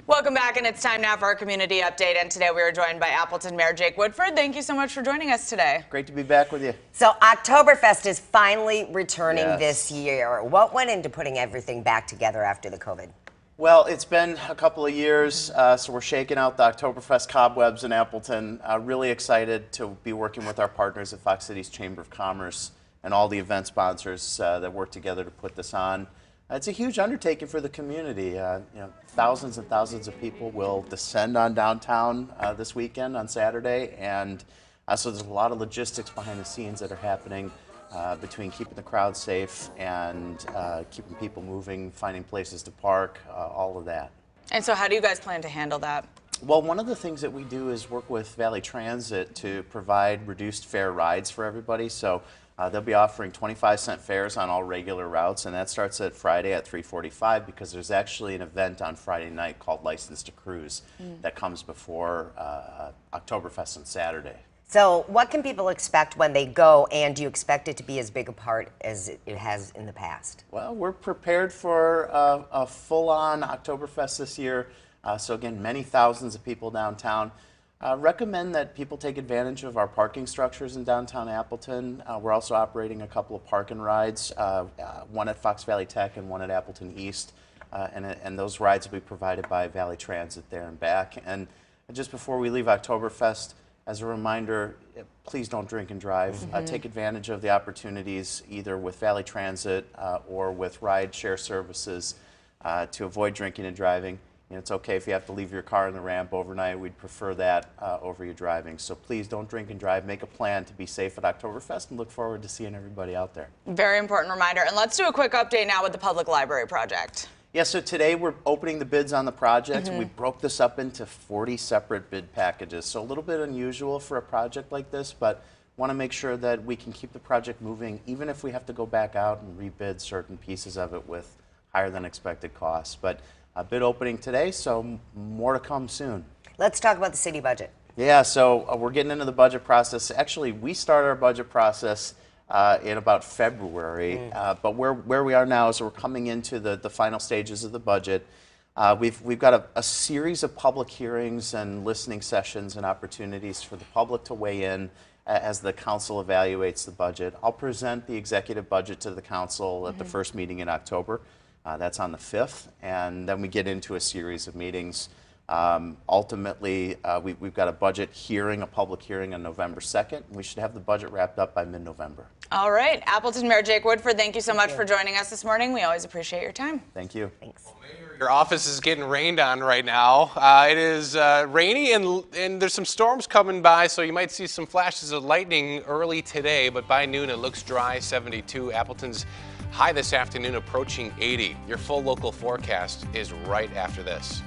Welcome back, and it's time now for our community update. And today we are joined by Appleton Mayor Jake Woodford. Thank you so much for joining us today. Great to be back with you. So Oktoberfest is finally returning Yes. this year. What went into putting everything back together after the COVID? Well, it's been a couple of years, so we're shaking out the Oktoberfest cobwebs in Appleton. Really excited to be working with our partners at Fox Cities Chamber of Commerce and all the event sponsors that work together to put this on. It's a huge undertaking for the community. Thousands and thousands of people will descend on downtown this weekend on Saturday, and so there's a lot of logistics behind the scenes that are happening between keeping the crowd safe and keeping people moving, finding places to park, all of that. And so how do you guys plan to handle that? Well, one of the things that we do is work with Valley Transit to provide reduced fare rides for everybody. So they'll be offering 25-cent fares on all regular routes, and that starts at Friday at 3:45 because there's actually an event on Friday night called License to Cruise that comes before Oktoberfest on Saturday. So what can people expect when they go, and do you expect it to be as big a part as it has in the past? Well, we're prepared for a full-on Oktoberfest this year. So again, many thousands of people downtown. Recommend that people take advantage of our parking structures in downtown Appleton. We're also operating a couple of park and rides, one at Fox Valley Tech and one at Appleton East. And those rides will be provided by Valley Transit there and back. And just before we leave Oktoberfest, as a reminder, please don't drink and drive. Take advantage of the opportunities either with Valley Transit or with ride share services to avoid drinking and driving. It's okay if you have to leave your car in the ramp overnight. We'd prefer that over your driving. So please don't drink and drive. Make a plan to be safe at Oktoberfest and look forward to seeing everybody out there. Very important reminder. And let's do a quick update now with the Public Library Project. Yeah, so today we're opening the bids on the project. We broke this up into 40 separate bid packages. So a little bit unusual for a project like this, but want to make sure that we can keep the project moving, even if we have to go back out and rebid certain pieces of it with higher than expected costs. But a bid opening today, so more to come soon. Let's talk about the city budget. Yeah, so we're getting into the budget process. Actually, we started our budget process in about February, but where we are now is we're coming into the final stages of the budget. We've got a series of public hearings and listening sessions and opportunities for the public to weigh in as the council evaluates the budget. I'll present the executive budget to the council at the first meeting in October. That's on the 5th, and then we get into a series of meetings. Ultimately, we've got a budget hearing, a public hearing on November 2nd. We should have the budget wrapped up by mid-November. All right. Appleton Mayor Jake Woodford, thank you so much for joining us this morning. We always appreciate your time. Thank you. Thanks. Well, Mayor, your office is getting rained on right now. It is rainy and there's some storms coming by, so you might see some flashes of lightning early today, but by noon it looks dry, 72. Appleton's high this afternoon approaching 80. Your full local forecast is right after this.